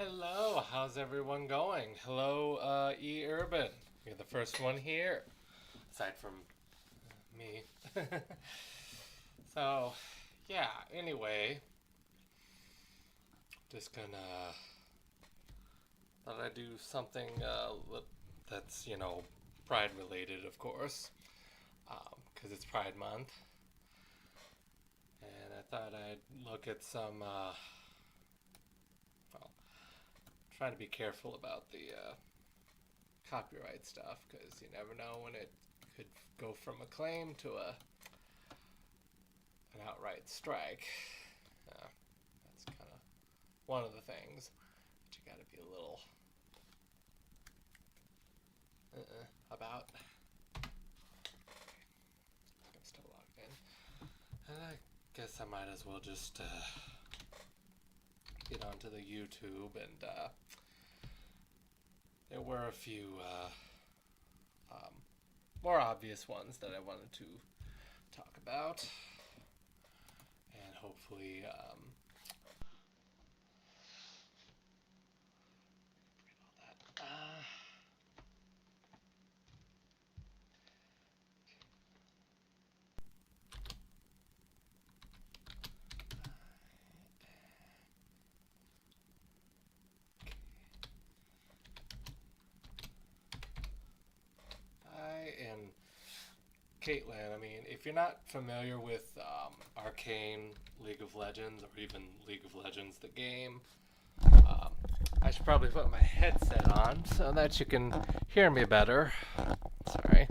Hello, how's everyone going? Hello, E Urban. You're the first one here, aside from me. So, yeah, anyway, just gonna thought I'd do something that's, Pride related, of course, because it's Pride Month. And I thought I'd look at some, well, trying to be careful about the copyright stuff because you never know when it could go from a claim to an outright strike. That's kind of one of the things that you got to be a little about. I'm still logged in. And I guess I might as well just get onto the YouTube, and there were a few um, more obvious ones that I wanted to talk about, and hopefully read all that. I am Caitlin. I mean, if you're not familiar with Arcane League of Legends, or even League of Legends the game, um, I should probably put my headset on so that you can hear me better. Sorry.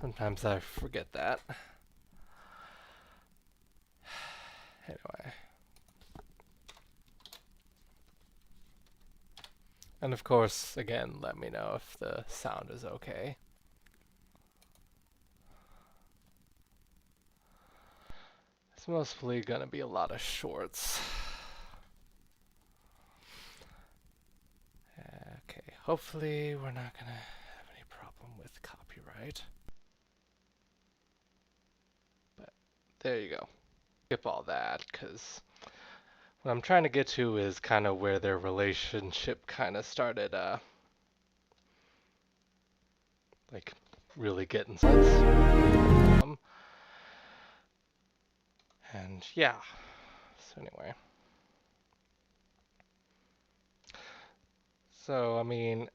Sometimes I forget that. Anyway. And of course, again, let me know if the sound is okay. It's mostly gonna be a lot of shorts. Okay, hopefully we're not gonna have any problem with copyright. But there you go. Skip all that, because what I'm trying to get to is kind of where their relationship kind of started, like, really getting sense. And yeah, so anyway. So, I mean,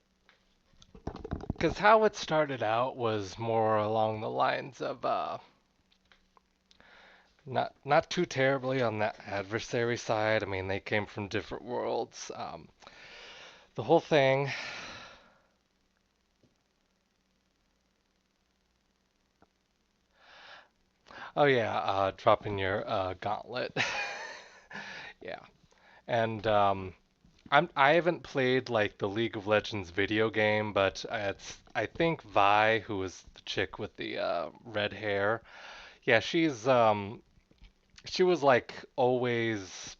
because how it started out was more along the lines of, not too terribly on the adversary side. I mean, they came from different worlds. The whole thing. Oh yeah, dropping your gauntlet. Yeah, and I haven't played like the League of Legends video game, but it's I think Vi, who was the chick with the red hair. Yeah, she was like always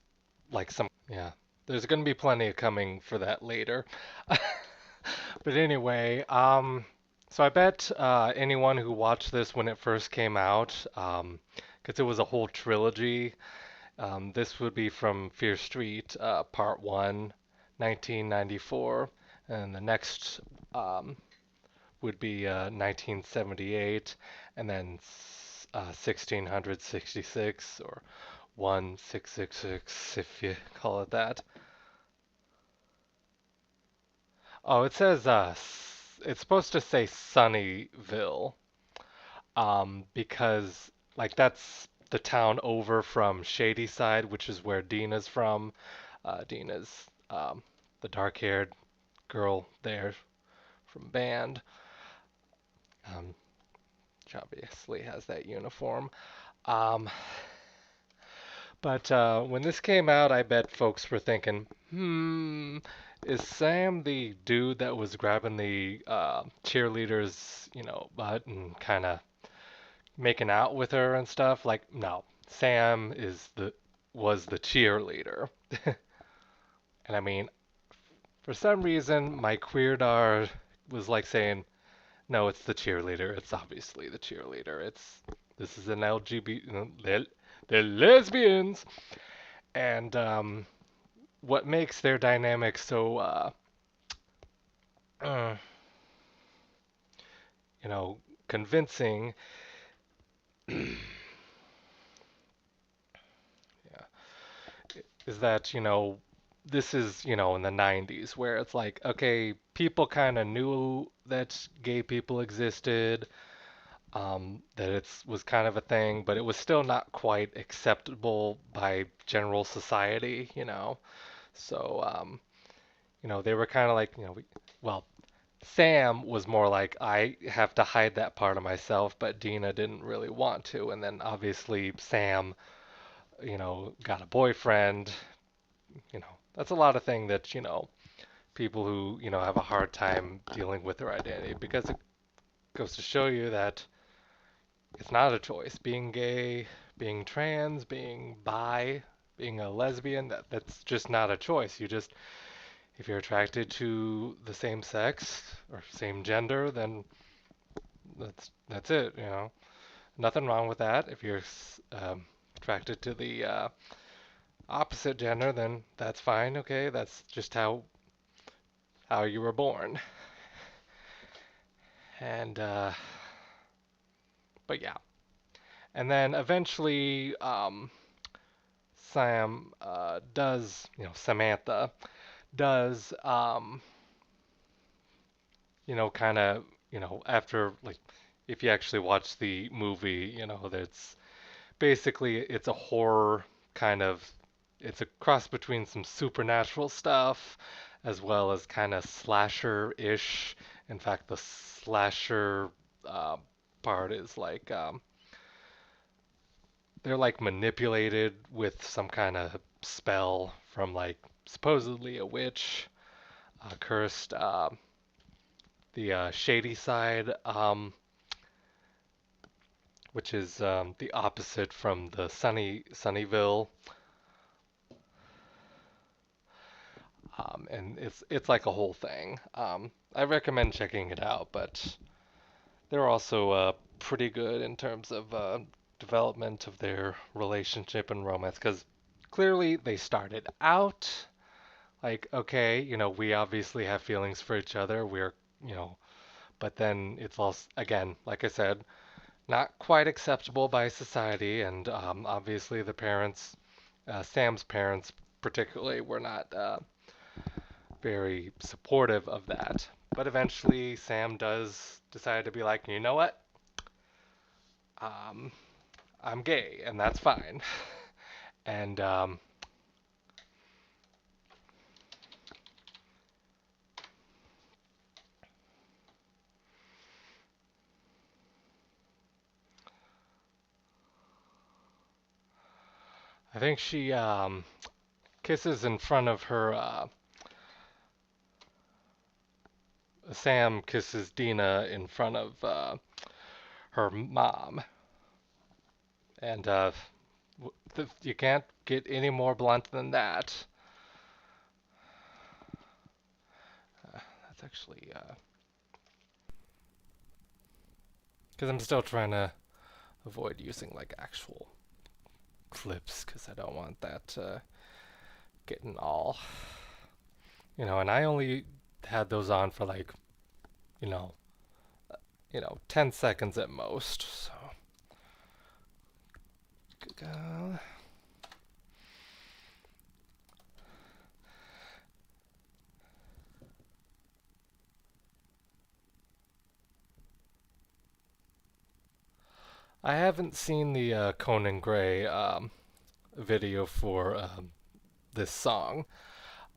like some, yeah. There's gonna be plenty of coming for that later. But anyway, so I bet anyone who watched this when it first came out, because it was a whole trilogy. This would be from Fear Street, Part 1, 1994, and the next would be 1978, and then 1666, or 1666, if you call it that. Oh, it says it's supposed to say Sunnyville, because like that's the town over from Shadyside, which is where Dina's from. Dina's the dark-haired girl there from band. She obviously has that uniform. Um, but when this came out, I bet folks were thinking, is Sam the dude that was grabbing the cheerleader's, butt and kind of making out with her and stuff? Like, no, Sam was the cheerleader. And I mean, for some reason, my queerdar was like saying, no, it's the cheerleader. It's obviously the cheerleader. This is an LGBT. They're lesbians, and what makes their dynamic so uh, you know, convincing, yeah, is that, this is, in the 90s where it's like, okay, people kind of knew that gay people existed, that it was kind of a thing, but it was still not quite acceptable by general society. So, they were kind of like, well, Sam was more like, I have to hide that part of myself, but Dina didn't really want to. And then obviously Sam, got a boyfriend. That's a lot of thing that, people who, have a hard time dealing with their identity because it goes to show you that it's not a choice. Being gay, being trans, being bi, being a lesbian, that's just not a choice. If you're attracted to the same sex or same gender, then that's it. Nothing wrong with that. If you're attracted to the opposite gender, then that's fine. Okay, that's just how you were born. And but yeah, and then eventually Sam does, Samantha does, kind of, after like, if you actually watch the movie, that's basically it's a horror kind of, it's a cross between some supernatural stuff as well as kind of slasher-ish. In fact, the slasher uh, part is like they're like manipulated with some kind of spell from like supposedly a witch, cursed. The shady side, which is the opposite from the Sunnyville, and it's like a whole thing. I recommend checking it out, but they're also pretty good in terms of development of their relationship and romance, because clearly they started out like, okay, we obviously have feelings for each other. You know, but then it's also, again, like I said, not quite acceptable by society, and obviously the parents, Sam's parents particularly, were not very supportive of that. But eventually, Sam does decide to be like, you know what? Um, I'm gay, and that's fine. And I think she kisses in front of her. Sam kisses Dina in front of her mom, and you can't get any more blunt than that. That's actually because I'm still trying to avoid using like actual clips because I don't want that getting all, and I only had those on for like, you know, 10 seconds at most. So, uh, I haven't seen the Conan Gray video for this song.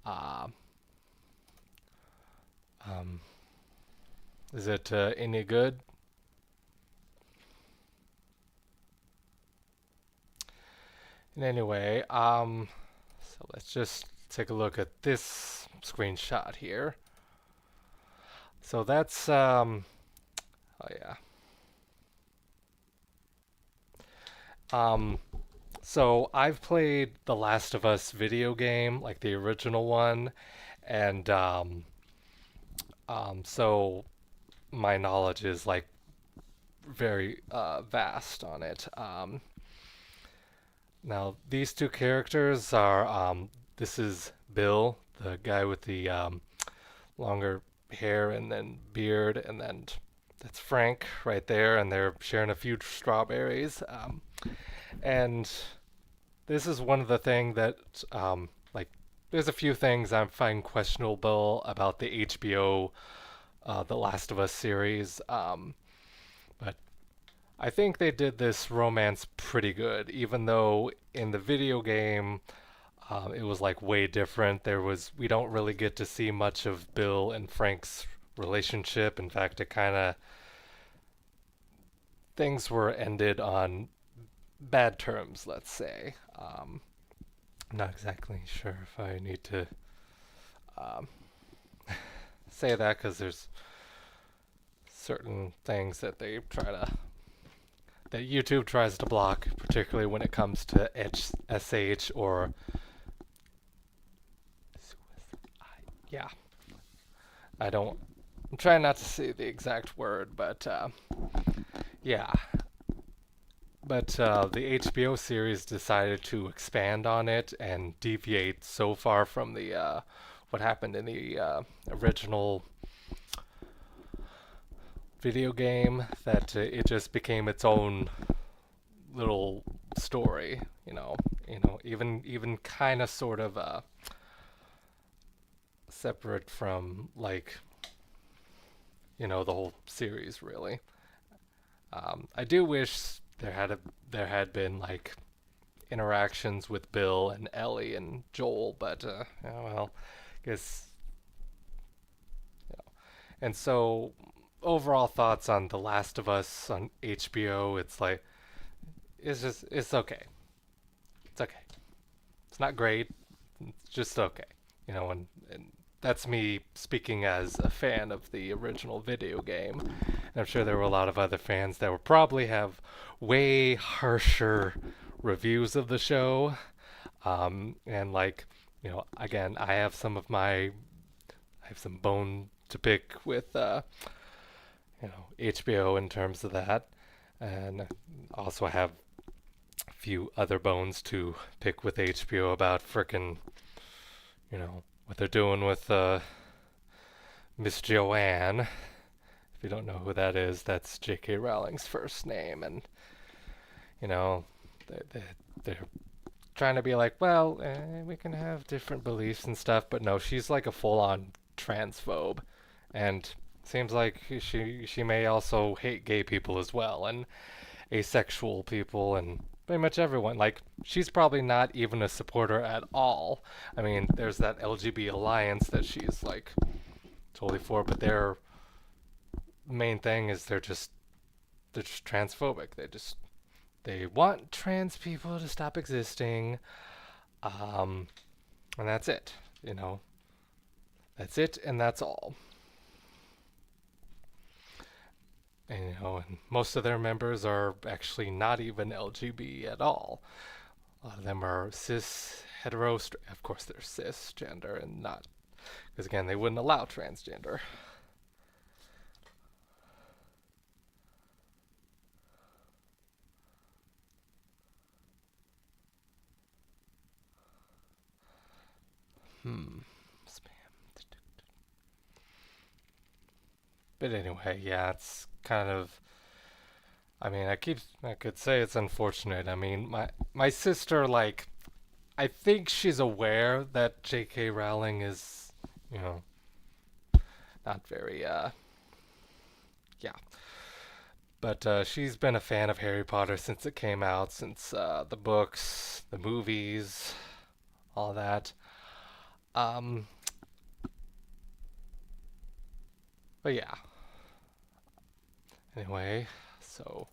Uh, um, is it any good? And anyway, so let's just take a look at this screenshot here. So that's oh yeah. Um, so I've played the Last of Us video game, like the original one, and so my knowledge is like very vast on it. Now these two characters are this is Bill, the guy with the longer hair and then beard, and then that's Frank right there, and they're sharing a few strawberries. And this is one of the things that, like, there's a few things I find questionable about the HBO The Last of Us series, but I think they did this romance pretty good, even though in the video game it was like way different. We don't really get to see much of Bill and Frank's relationship. In fact, it kind of things were ended on bad terms, let's say. I'm not exactly sure if I need to um, say that because there's certain things that that YouTube tries to block, particularly when it comes to SH or yeah. I don't. I'm trying not to say the exact word, but yeah. But the HBO series decided to expand on it and deviate so far from the what happened in the original video game that it just became its own little story. Even kind of sort of separate from like the whole series really. I do wish there had been like interactions with Bill and Ellie and Joel, but oh well, guess you know. And so overall thoughts on The Last of Us on HBO, it's like it's okay. It's okay. It's not great. It's just okay. And that's me speaking as a fan of the original video game. And I'm sure there were a lot of other fans that would probably have way harsher reviews of the show. And like, again, I have some bone to pick with, HBO in terms of that. And also have a few other bones to pick with HBO about frickin', what they're doing with Miss Joanne. If you don't know who that is, that's J.K. Rowling's first name, and you know, they're trying to be like, well, we can have different beliefs and stuff, but no, she's like a full-on transphobe, and seems like she may also hate gay people as well, and asexual people, and pretty much everyone. Like, she's probably not even a supporter at all. I mean, there's that LGBT alliance that she's like totally for, but their main thing is they're just transphobic. They want trans people to stop existing, um, and that's it. That's it, and that's all. And most of their members are actually not even LGB at all. A lot of them are cis, hetero, of course they're cisgender and not, because again, they wouldn't allow transgender. Hmm. Spam. But anyway, yeah, it's kind of. I mean, I could say it's unfortunate. I mean, my sister, like, I think she's aware that J.K. Rowling is, you know, not very, yeah. But she's been a fan of Harry Potter since it came out, since the books, the movies, all that. Um, but yeah. Anyway, so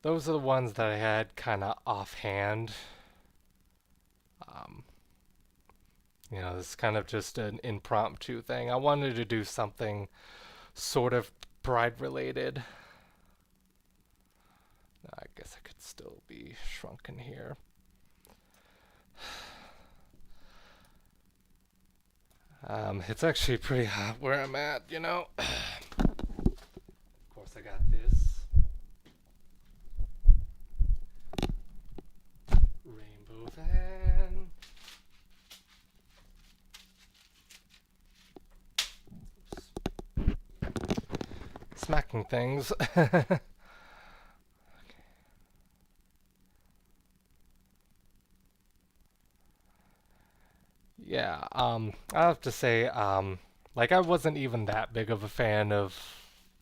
those are the ones that I had kind of offhand. Um, this is kind of just an impromptu thing. I wanted to do something sort of pride related. I guess I could still be shrunken here. It's actually pretty hot where I'm at. Of course, I got this rainbow fan. smacking things. Yeah, I have to say, like I wasn't even that big of a fan of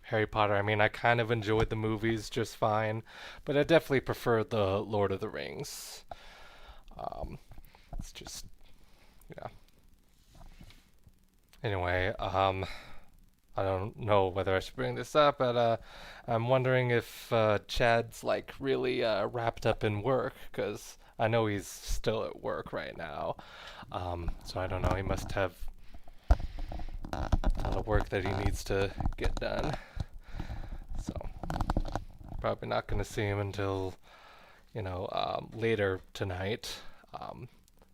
Harry Potter. I mean, I kind of enjoyed the movies just fine, but I definitely prefer the Lord of the Rings. Um, it's just, yeah. Anyway, I don't know whether I should bring this up, but I'm wondering if Chad's like really wrapped up in work, because I know he's still at work right now. So I don't know. He must have a lot of work that he needs to get done. So probably not going to see him until later tonight. Um,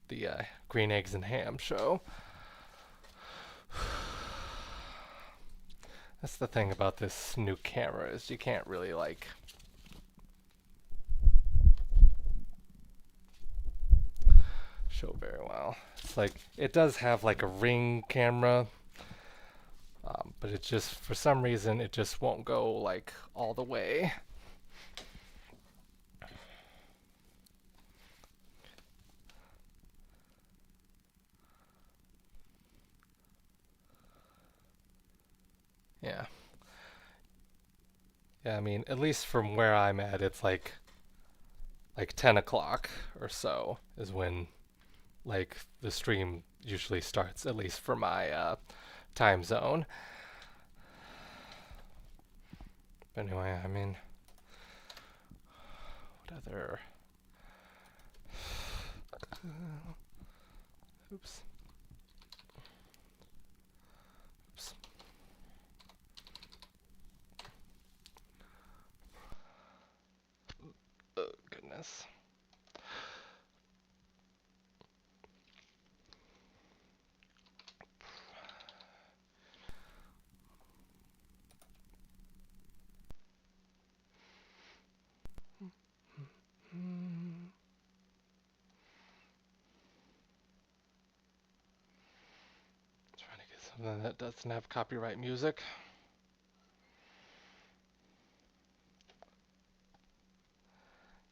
the Green Eggs and Ham show. That's the thing about this new camera is you can't really like show very well. It's like it does have like a ring camera, but it just for some reason it just won't go like all the way. Yeah. Yeah, I mean, at least from where I'm at, it's like 10 o'clock or so is when like the stream usually starts, at least for my time zone. But anyway, I mean, what other? Oops. Oops. Oh goodness. Hmm. Trying to get something that doesn't have copyright music.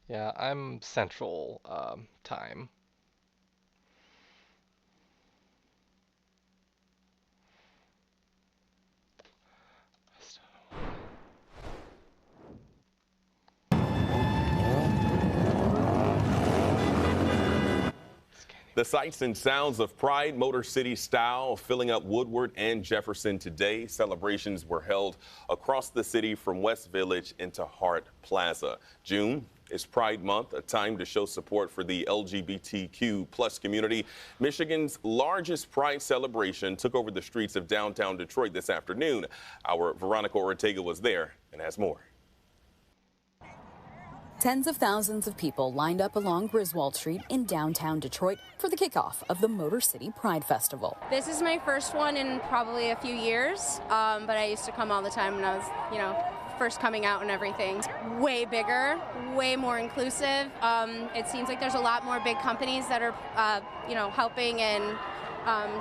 Yeah, I'm Central Time. The sights and sounds of Pride Motor City style filling up Woodward and Jefferson today. Celebrations were held across the city from West Village into Hart Plaza. June is Pride Month, a time to show support for the LGBTQ plus community. Michigan's largest Pride celebration took over the streets of downtown Detroit this afternoon. Our Veronica Ortega was there and has more. Tens of thousands of people lined up along Griswold Street in downtown Detroit for the kickoff of the Motor City Pride Festival. This is my first one in probably a few years, but I used to come all the time when I was, first coming out and everything. It's way bigger, way more inclusive. It seems like there's a lot more big companies that are, helping and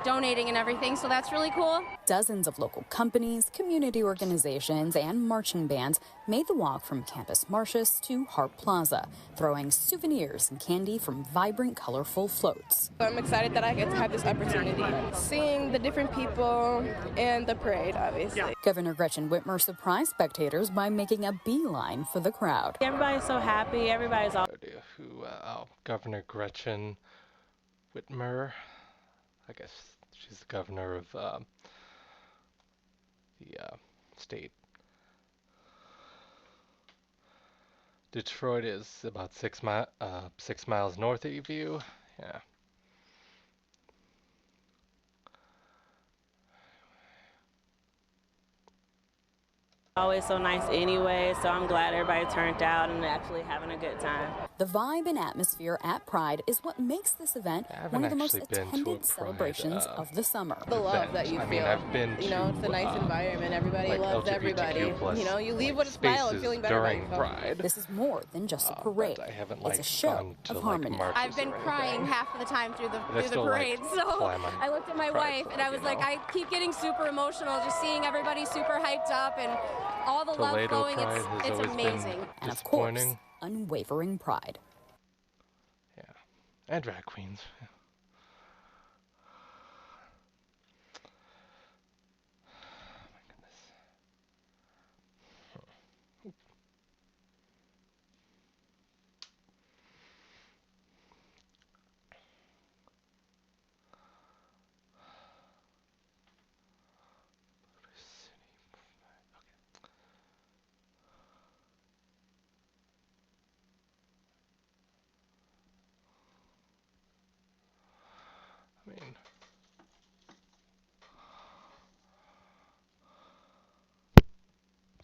donating and everything, so that's really cool. Dozens of local companies, community organizations, and marching bands made the walk from Campus Martius to Hart Plaza, throwing souvenirs and candy from vibrant, colorful floats. I'm excited that I get to have this opportunity. Seeing the different people and the parade, obviously. Governor Gretchen Whitmer surprised spectators by making a beeline for the crowd. Everybody's so happy. Everybody's all. Governor Gretchen Whitmer. I guess she's the governor of the state. Detroit is about 6 miles north of you. Yeah. Always so nice anyway, so I'm glad everybody turned out and actually having a good time. The vibe and atmosphere at Pride is what makes this event I haven't one of the most actually been to a attended Pride, celebrations of the summer. The love event. that you I feel. mean, I've been You know, it's a to nice environment. Everybody like loves everybody. LGBTQ plus You know, you leave like with a smile and spaces feeling better about during yourself. Pride. This is more than just a But parade. I haven't It's like a show gone to of like harmony. marches I've been or crying anything. half of the time through the But I still, parade. like, So fly my I looked at my pride wife and flag, I was you like, know? I keep getting super emotional just seeing everybody super hyped up and all the love Toledo flowing. Pride has It's always amazing. been And of course, disappointing. unwavering pride. Yeah, and drag queens. Yeah. My goodness. I mean,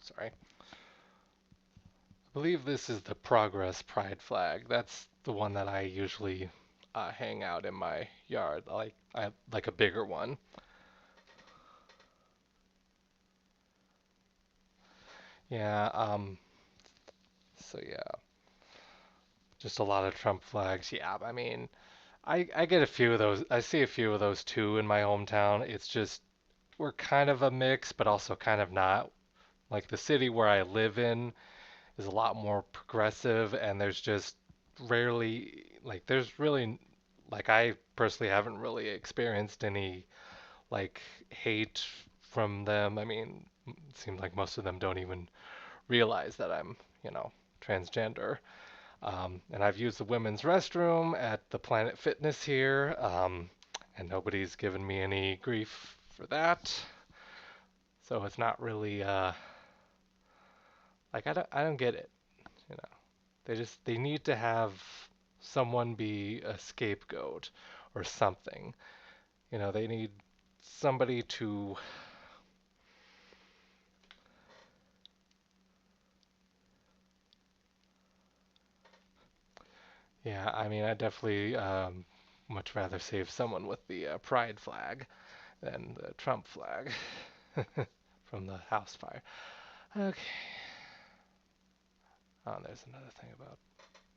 sorry. I believe this is the Progress Pride flag. That's the one that I usually hang out in my yard. I like a bigger one. Yeah. So yeah, just a lot of Trump flags. Yeah. I mean, I get a few of those. I see a few of those too in my hometown. It's just we're kind of a mix, but also kind of not. Like the city where I live in is a lot more progressive, and there's just rarely, like, there's really, like, I personally haven't really experienced any, like, hate from them. I mean, it seems like most of them don't even realize that I'm, transgender. And I've used the women's restroom at the Planet Fitness here, and nobody's given me any grief for that. So it's not really, like, I don't get it, you know. They need to have someone be a scapegoat or something. They need somebody to. Yeah, I mean, I definitely much rather save someone with the pride flag than the Trump flag from the house fire. Okay. Oh, there's another thing about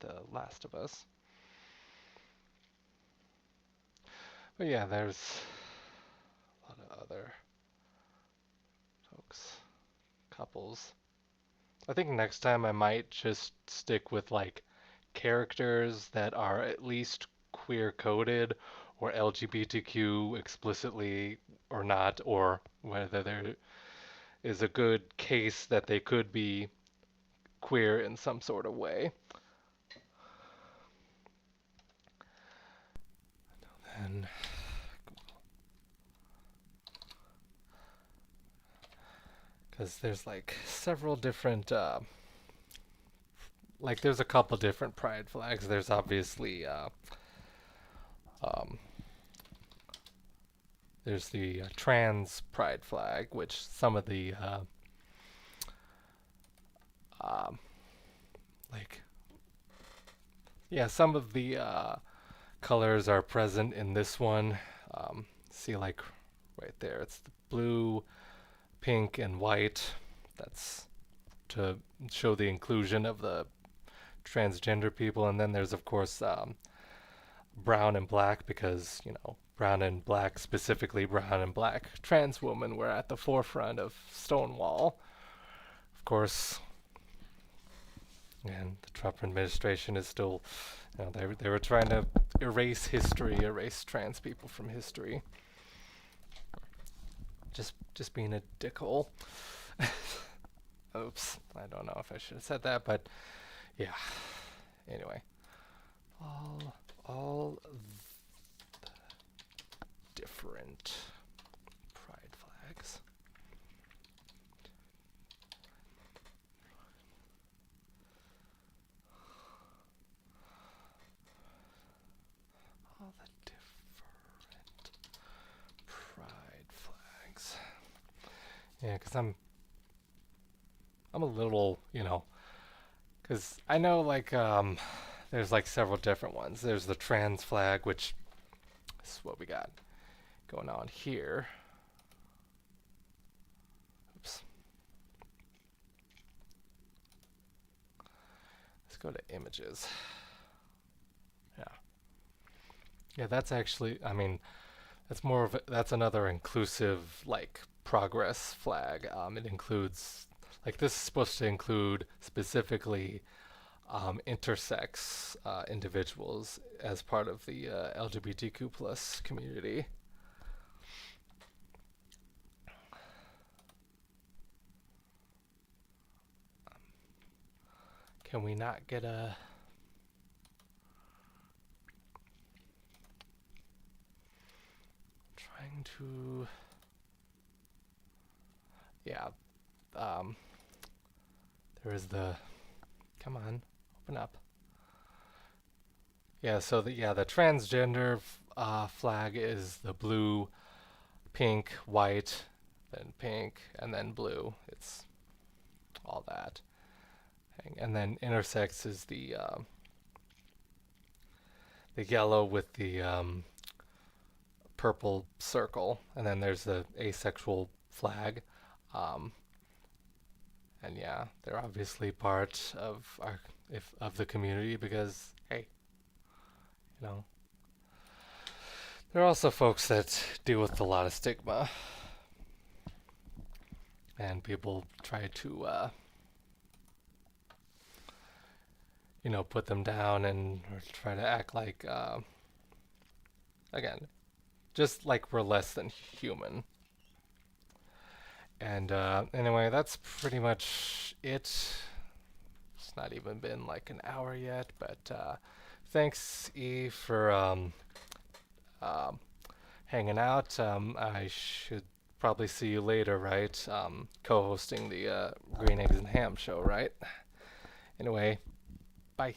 The Last of Us. But yeah, there's a lot of other folks, couples. I think next time I might just stick with like characters that are at least queer coded or LGBTQ explicitly or not, or whether there is a good case that they could be queer in some sort of way. And because there's like several different like there's a couple different pride flags. There's obviously um, there's the trans pride flag, which some of the um, like yeah, some of the colors are present in this one. See, like right there, it's the blue, pink, and white. That's to show the inclusion of the transgender people. And then there's, of course, brown and black because, brown and black, specifically brown and black trans women were at the forefront of Stonewall. Of course, and the Trump administration is still, they were trying to erase history, erase trans people from history. Just being a dickhole. Oops, I don't know if I should have said that, but yeah. Anyway, all different pride flags. All the different pride flags. Yeah, because I'm a little, because I know like there's like several different ones. There's the trans flag, which is what we got going on here. Oops. Let's go to images. Yeah. Yeah, that's actually, I mean, that's more of that's another inclusive like progress flag. It includes like this is supposed to include specifically intersex individuals as part of the LGBTQ plus community. Can we not get a... Trying to... Yeah. There is the... Come on, open up. Yeah, so the transgender flag is the blue, pink, white, then pink, and then blue. It's all that. And then intersex is the yellow with the purple circle, and then there's the asexual flag. And yeah, they're obviously part of of the community because hey, you know, there are also folks that deal with a lot of stigma, and people try to you know, put them down and or try to act like again, just like we're less than human. And anyway, that's pretty much it. It's not even been like an hour yet, but thanks, E, for hanging out. I should probably see you later, right? Co-hosting the Green Eggs and Ham show, right? Anyway, bye.